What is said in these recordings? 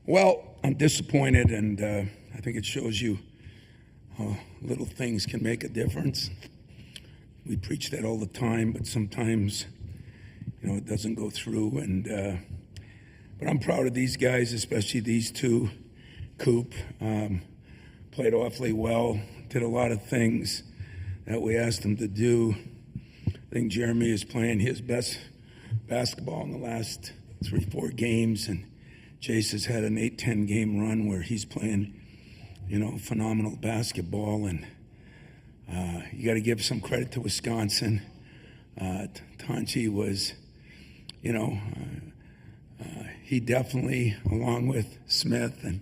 Well, I'm disappointed, and I think it shows you how little things can make a difference. We preach that all the time, but sometimes, it doesn't go through. But I'm proud of these guys, especially these two. Coop played awfully well, did a lot of things that we asked him to do. I think Jeremy is playing his best basketball in the last 3-4 games, and Jace has had an 8-10 game run where he's playing, phenomenal basketball. And you got to give some credit to Wisconsin. Tanchi was, he definitely, along with Smith, and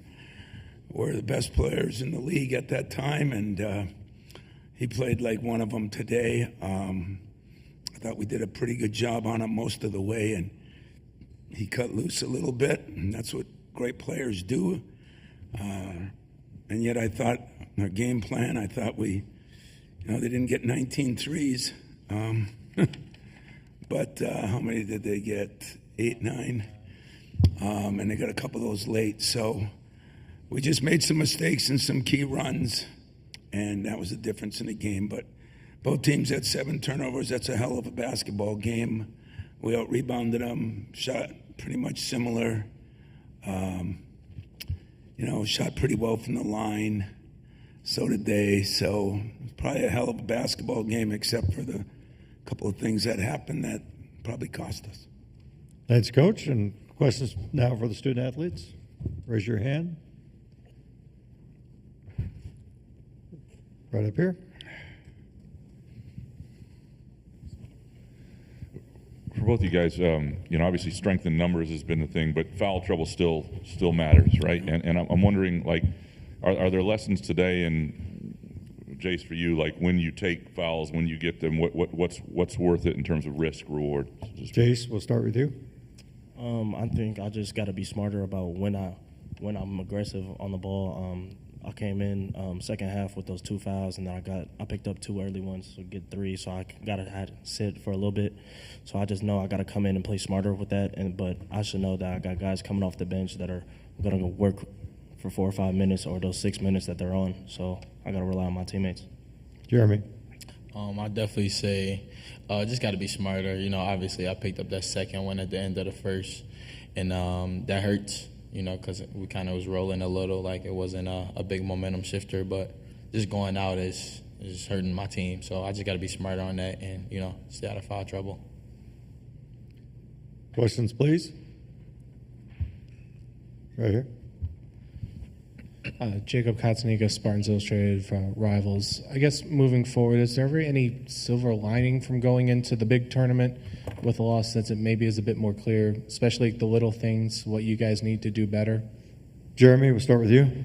were the best players in the league at that time, and he played like one of them today. I thought we did a pretty good job on him most of the way, and he cut loose a little bit, and that's what great players do. And yet I thought our game plan, I thought we, they didn't get 19 threes. But how many did they get? 8, 9. And they got a couple of those late. So we just made some mistakes in some key runs, and that was the difference in the game. But both teams had 7 turnovers. That's a hell of a basketball game. We out-rebounded them, shot pretty much similar. Shot pretty well from the line. So did they. So it's probably a hell of a basketball game, except for the couple of things that happened that probably cost us. Thanks, Coach. And questions now for the student athletes? Raise your hand. Right up here. For both of you guys, obviously strength in numbers has been the thing, but foul trouble still matters, right? And I'm wondering, are there lessons today, and Jace, for you, when you take fouls, when you get them, what's worth it in terms of risk reward? Jace, we'll start with you. I think I just got to be smarter about when I'm aggressive on the ball. I came in second half with those 2 fouls, and then I picked up 2 early ones to get 3, so I had to sit for a little bit. So I just know I got to come in and play smarter with that. But I should know that I got guys coming off the bench that are going to work for 4 or 5 minutes, or those 6 minutes that they're on. So I got to rely on my teammates. Jeremy. I definitely say just got to be smarter. Obviously I picked up that second one at the end of the first, and that hurts. Because we kind of was rolling a little, like it wasn't a big momentum shifter, but just going out is hurting my team. So I just got to be smarter on that and, stay out of foul trouble. Questions, please. Right here. Jacob Katzanika, Spartans Illustrated from Rivals. I guess moving forward, is there ever any silver lining from going into the big tournament with a loss, since it maybe is a bit more clear, especially the little things, what you guys need to do better? Jeremy, we'll start with you.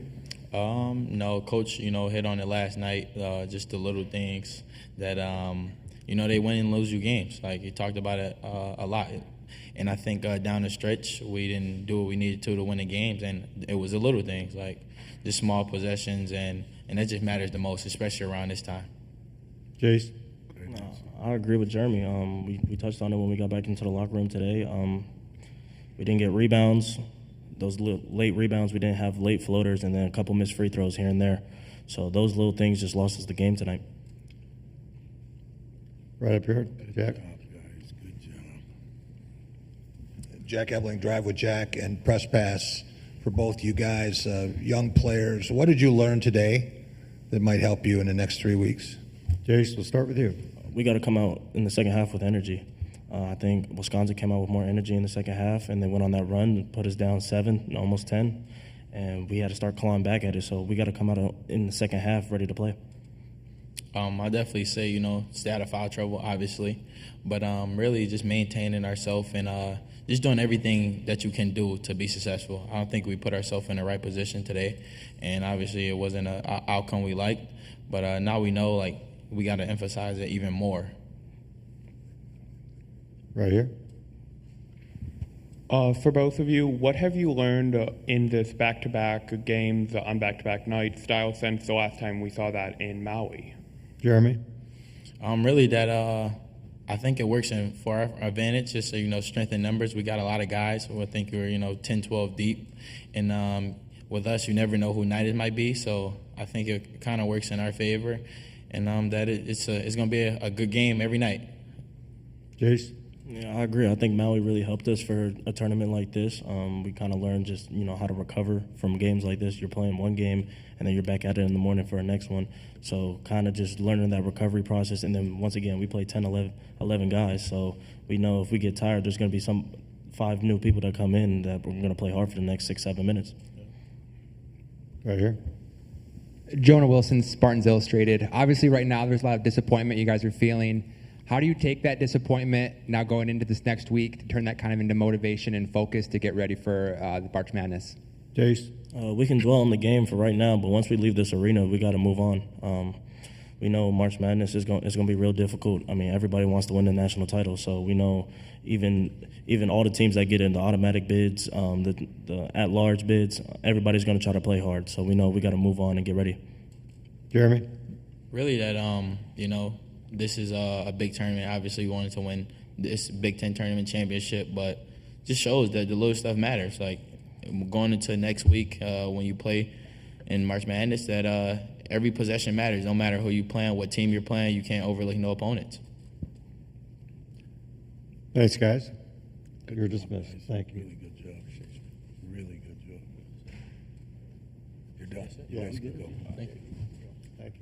No, Coach, hit on it last night, just the little things that, they win and lose you games. Like, he talked about it a lot. And I think down the stretch, we didn't do what we needed to win the games, and it was the little things, like just small possessions, and that just matters the most, especially around this time. Jace? I agree with Jeremy. We touched on it when we got back into the locker room today. We didn't get rebounds. Those late rebounds, we didn't have late floaters, and then a couple missed free throws here and there. So those little things just lost us the game tonight. Right up here, Jack. Jack Ebeling, Drive with Jack, and Press Pass for both you guys, young players. What did you learn today that might help you in the next 3 weeks? Jace, we'll start with you. We got to come out in the second half with energy. I think Wisconsin came out with more energy in the second half, and they went on that run and put us down 7, almost 10, and we had to start clawing back at it. So we got to come out in the second half ready to play. I definitely say, stay out of foul trouble, obviously, but really just maintaining ourselves and just doing everything that you can do to be successful. I don't think we put ourselves in the right position today, and obviously it wasn't an outcome we liked, but now we know, we got to emphasize it even more. Right here. For both of you, what have you learned in this back-to-back games on back-to-back nights style since the last time we saw that in Maui? Jeremy? Really that I think it works for our advantage, just so, strength in numbers. We got a lot of guys, so I think we're 10, 12 deep. And with us, you never know who night it might be, so I think it kind of works in our favor. And that it's going to be a good game every night. Jace? Yeah, I agree. I think Maui really helped us for a tournament like this. We kind of learned just, how to recover from games like this. You're playing one game, and then you're back at it in the morning for the next one. So kind of just learning that recovery process. And then once again, we play 10, 11 guys. So we know if we get tired, there's going to be 5 new people that come in that we're going to play hard for the next 6, 7 minutes. Right here. Jonah Wilson, Spartans Illustrated. Obviously, right now, there's a lot of disappointment you guys are feeling. How do you take that disappointment now going into this next week to turn that kind of into motivation and focus to get ready for the March Madness? Jace? We can dwell on the game for right now, but once we leave this arena, we got to move on. We know March Madness is going to be real difficult. I mean, everybody wants to win the national title, so we know even all the teams that get in the automatic bids, the at-large bids, everybody's going to try to play hard. So we know we got to move on and get ready. Jeremy? Really, that this is a big tournament. Obviously, we wanted to win this Big Ten tournament championship, but just shows that the little stuff matters. Like going into next week when you play in March Madness, that every possession matters. No matter who you playing, what team you're playing, you can't overlook no opponents. Thanks, guys. You're dismissed. Thank you. Really good job, Chase. Really good job. You're done. You guys can go. Thank you. Thank you.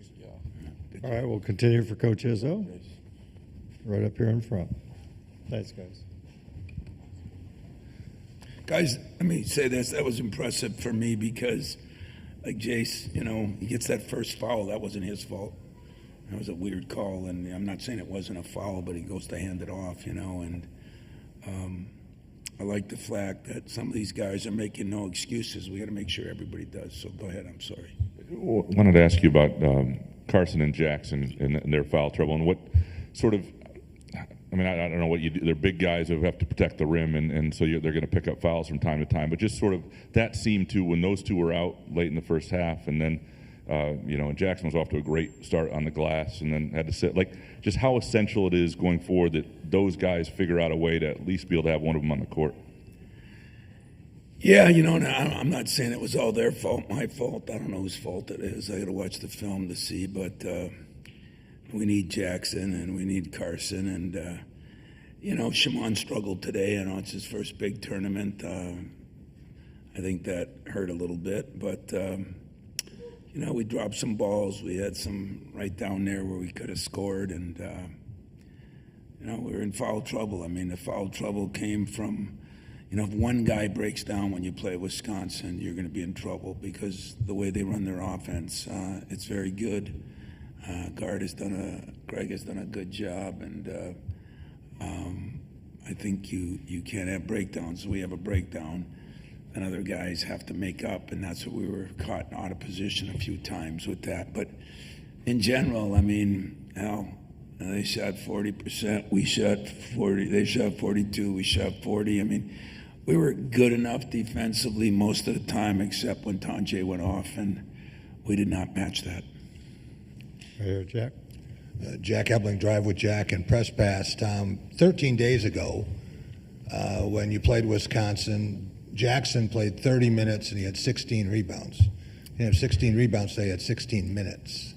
All right, we'll continue for Coach Izzo. Right up here in front. Thanks, guys. Guys, let me say this. That was impressive for me because, like Jace, he gets that first foul. That wasn't his fault. That was a weird call, and I'm not saying it wasn't a foul, but he goes to hand it off, and I like the fact that some of these guys are making no excuses. We got to make sure everybody does. So go ahead. I'm sorry. Wanted to ask you about Carson and Jackson and their foul trouble and what sort of. I mean, I don't know what you do. They're big guys who have to protect the rim, and so they're going to pick up fouls from time to time. But just sort of that seemed to when those two were out late in the first half, and then Jackson was off to a great start on the glass, and then had to sit. Like, just how essential it is going forward that those guys figure out a way to at least be able to have one of them on the court. Yeah, I'm not saying it was all their fault, my fault. I don't know whose fault it is. I got to watch the film to see, but we need Jackson and we need Carson, and Shimon struggled today. I know it's his first big tournament. I think that hurt a little bit, but we dropped some balls. We had some right down there where we could have scored, and we were in foul trouble. I mean, the foul trouble came from. If one guy breaks down when you play Wisconsin, you're going to be in trouble because the way they run their offense, it's very good. Greg has done a good job, and I think you can't have breakdowns. We have a breakdown, and other guys have to make up, and that's what we were caught out of position a few times with that. But in general, I mean, they shot 40%. We shot 40. They shot 42. We shot 40. I mean, we were good enough defensively most of the time, except when Tonje went off, and we did not match that. Right here, Jack. Jack Ebling, Drive with Jack, and Press Pass. Tom, 13 days ago, when you played Wisconsin, Jackson played 30 minutes and he had 16 rebounds. He didn't have 16 rebounds, they had 16 minutes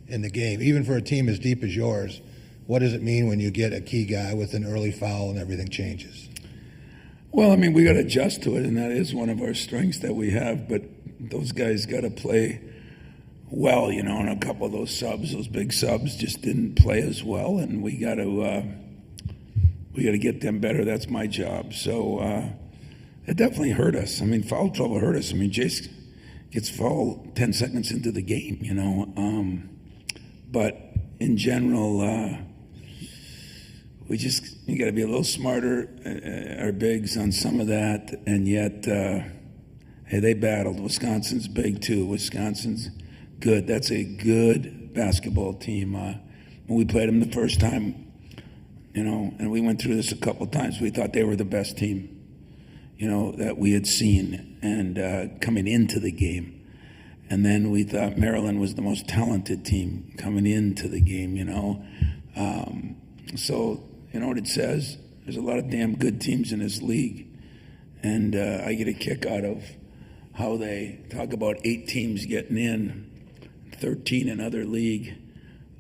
in the game. Even for a team as deep as yours, what does it mean when you get a key guy with an early foul and everything changes? Well, I mean, we got to adjust to it, and that is one of our strengths that we have. But those guys got to play well, and a couple of those big subs, just didn't play as well, and we got to get them better. That's my job. So it definitely hurt us. I mean, foul trouble hurt us. I mean, Jace gets fouled 10 seconds into the game, But in general, you got to be a little smarter, our bigs, on some of that. And yet, hey, they battled. Wisconsin's big too. Wisconsin's good. That's a good basketball team. When we played them the first time, and we went through this a couple of times, we thought they were the best team, that we had seen, and coming into the game. And then we thought Maryland was the most talented team coming into the game, So You know what it says? There's a lot of damn good teams in this league. And I get a kick out of how they talk about 8 teams getting in, 13 in other league.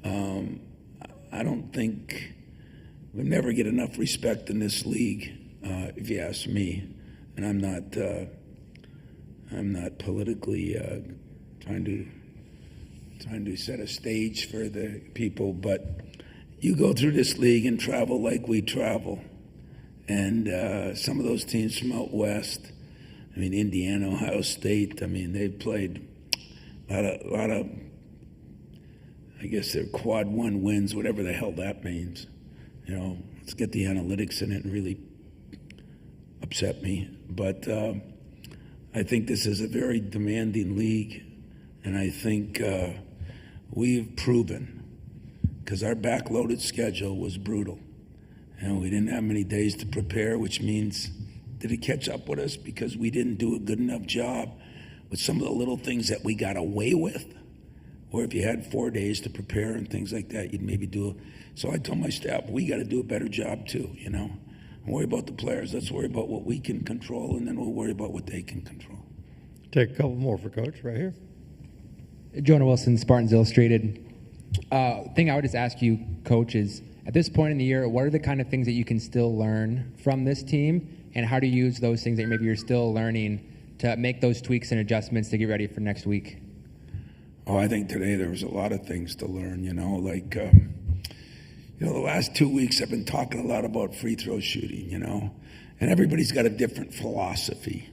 I don't think we never get enough respect in this league, if you ask me. And I'm not politically trying to set a stage for the people, but you go through this league and travel like we travel. And some of those teams from out west, I mean, Indiana, Ohio State, I mean, they've played a lot of, I guess they're quad 1 wins, whatever the hell that means. You know, let's get the analytics in it and really upset me. But I think this is a very demanding league, and I think we've proven, because our backloaded schedule was brutal. And we didn't have many days to prepare, which means, did it catch up with us because we didn't do a good enough job with some of the little things that we got away with? Or if you had 4 days to prepare and things like that, you'd maybe do it. So I told my staff, we got to do a better job too, you know. Don't worry about the players. Let's worry about what we can control, and then we'll worry about what they can control. Take a couple more for Coach right here. Jonah Wilson, Spartans Illustrated. Thing I would just ask you, Coach, is at this point in the year, what are the kind of things that you can still learn from this team, and how do you use those things that maybe you're still learning to make those tweaks and adjustments to get ready for next week? Oh, I think today there was a lot of things to learn, you know, like, you know, the last 2 weeks I've been talking a lot about free throw shooting, you know, and everybody's got a different philosophy.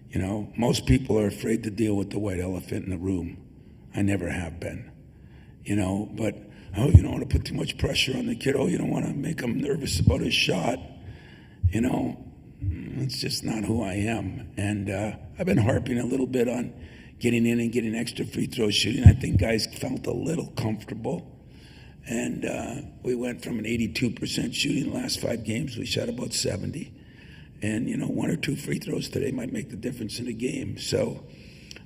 You know, most people are afraid to deal with the white elephant in the room. I never have been, you know, but, oh, you don't want to put too much pressure on the kid. Oh, you don't want to make him nervous about his shot. You know, it's just not who I am. And I've been harping a little bit on getting in and getting extra free throw shooting. I think guys felt a little comfortable. And we went from an 82% shooting the last 5 games. We shot about 70. And, you know, 1 or 2 free throws today might make the difference in a game. So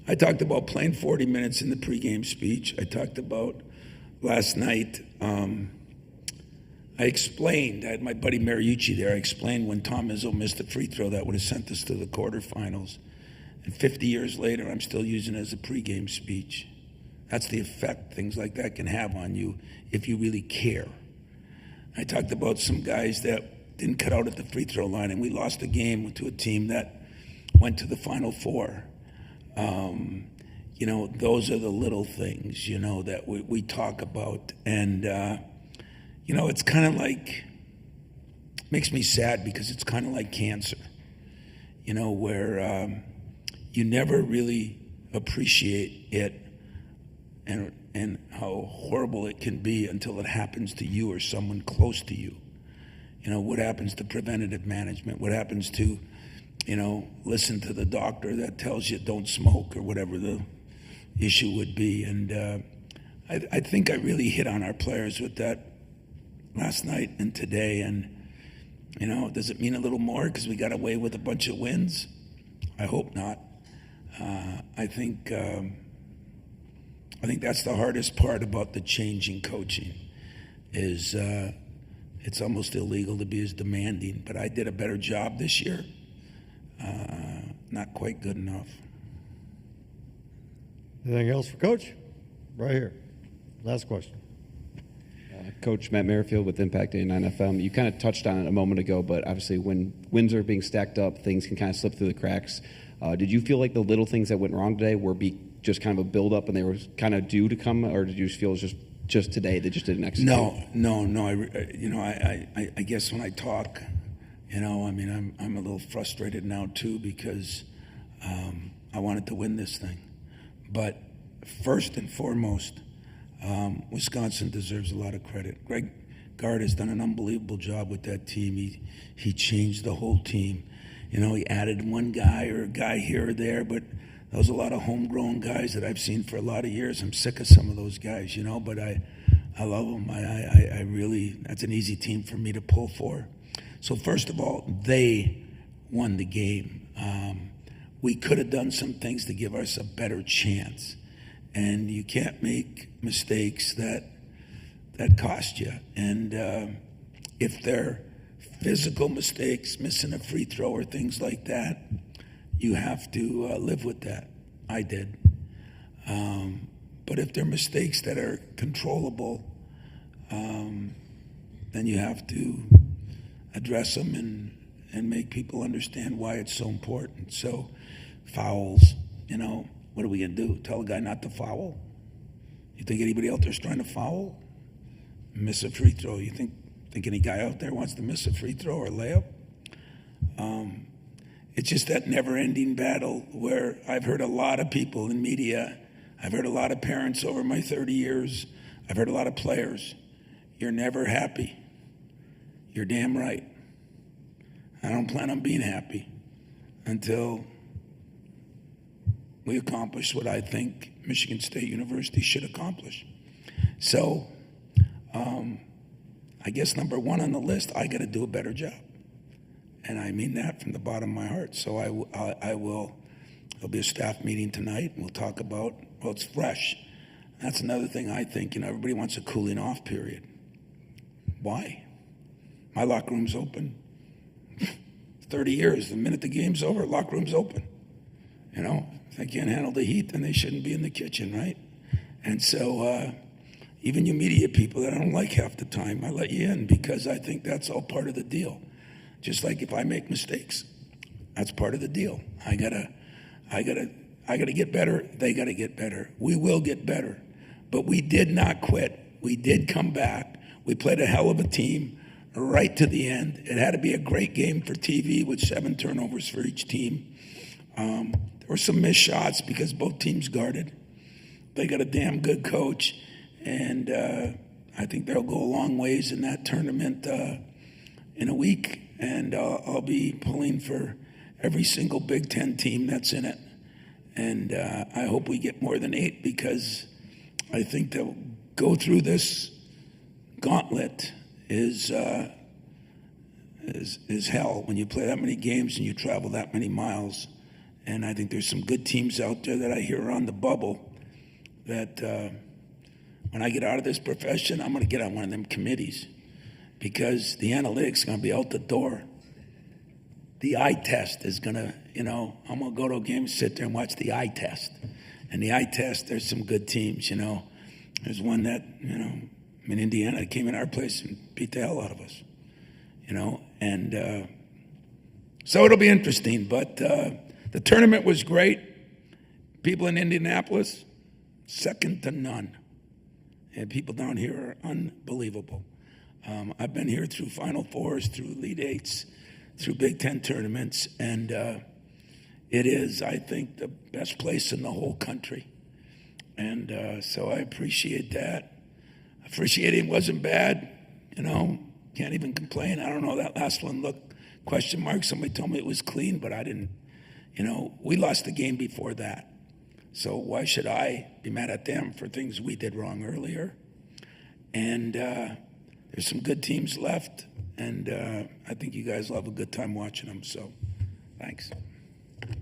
I talked about playing 40 minutes in the pregame speech. I talked about last night, I explained, I had my buddy Mariucci there, I explained when Tom Izzo missed a free throw that would have sent us to the quarterfinals. And 50 years later, I'm still using it as a pregame speech. That's the effect things like that can have on you if you really care. I talked about some guys that didn't cut out at the free throw line, and we lost a game to a team that went to the Final Four. You know, those are the little things, you know, that we talk about. And, you know, it's kind of like, makes me sad because it's kind of like cancer, you know, where you never really appreciate it and how horrible it can be until it happens to you or someone close to you. You know, what happens to preventative management? What happens to, you know, listen to the doctor that tells you don't smoke or whatever the issue would be. And I think I really hit on our players with that last night and today. And, you know, does it mean a little more because we got away with a bunch of wins? I hope not. I think that's the hardest part about the changing coaching is it's almost illegal to be as demanding. But I did a better job this year. Not quite good enough. Anything else for Coach? Right here. Last question. Coach Matt Merrifield with Impact 89 FM. You kind of touched on it a moment ago, but obviously when wins are being stacked up, things can kind of slip through the cracks. Did you feel like the little things that went wrong today were just kind of a build-up and they were kind of due to come, or did you feel it was just today they just didn't execute? No. I guess when I talk, you know, I mean, I'm a little frustrated now too because I wanted to win this thing. But first and foremost, Wisconsin deserves a lot of credit. Greg Gard has done an unbelievable job with that team. He changed the whole team. You know, he added one guy or a guy here or there, but there was a lot of homegrown guys that I've seen for a lot of years. I'm sick of some of those guys, you know, but I love them. I really, that's an easy team for me to pull for. So first of all, they won the game. We could have done some things to give us a better chance. And you can't make mistakes that cost you. And If they're physical mistakes, missing a free throw or things like that, you have to live with that. I did. But if they're mistakes that are controllable, then you have to address them and make people understand why it's so important. So fouls, what are we going to do? Tell a guy not to foul? You think anybody out there's trying to foul? Miss a free throw. You think any guy out there wants to miss a free throw or layup? It's just that never-ending battle where I've heard a lot of people in media, I've heard a lot of parents over my 30 years, I've heard a lot of players, you're never happy. You're damn right. I don't plan on being happy until we accomplish what I think Michigan State University should accomplish. So I guess number one on the list, I got to do a better job. And I mean that from the bottom of my heart. So I will, there'll be a staff meeting tonight, and we'll talk about, well, it's fresh. That's another thing I think, everybody wants a cooling off period. Why? My locker room's open. 30 years, the minute the game's over, locker room's open. If they can't handle the heat, then they shouldn't be in the kitchen, right? And so even you media people that I don't like half the time, I let you in because I think that's all part of the deal. Just like if I make mistakes, that's part of the deal. I gotta get better. They gotta get better. We will get better, but we did not quit. We did come back. We played a hell of a team right to the end. It had to be a great game for TV with 7 turnovers for each team. There were some missed shots because both teams guarded. They got a damn good coach, and I think they'll go a long ways in that tournament in a week. And I'll be pulling for every single Big Ten team that's in it. And I hope we get more than 8 because I think they'll go through this gauntlet is hell when you play that many games and you travel that many miles. And I think there's some good teams out there that I hear are on the bubble that when I get out of this profession, I'm going to get on one of them committees because the analytics is going to be out the door. The eye test is going to, I'm going to go to a game and sit there and watch the eye test. And the eye test, there's some good teams, There's one that, in Indiana came in our place and beat the hell out of us, And so it'll be interesting. But the tournament was great. People in Indianapolis, second to none. And people down here are unbelievable. I've been here through Final Fours, through Elite Eights, through Big Ten tournaments, and it is, I think, the best place in the whole country. And so I appreciate that. Officiating wasn't bad, can't even complain. I don't know, that last one looked question mark. Somebody told me it was clean, but I didn't, we lost the game before that. So why should I be mad at them for things we did wrong earlier? And there's some good teams left, and I think you guys will have a good time watching them. So thanks.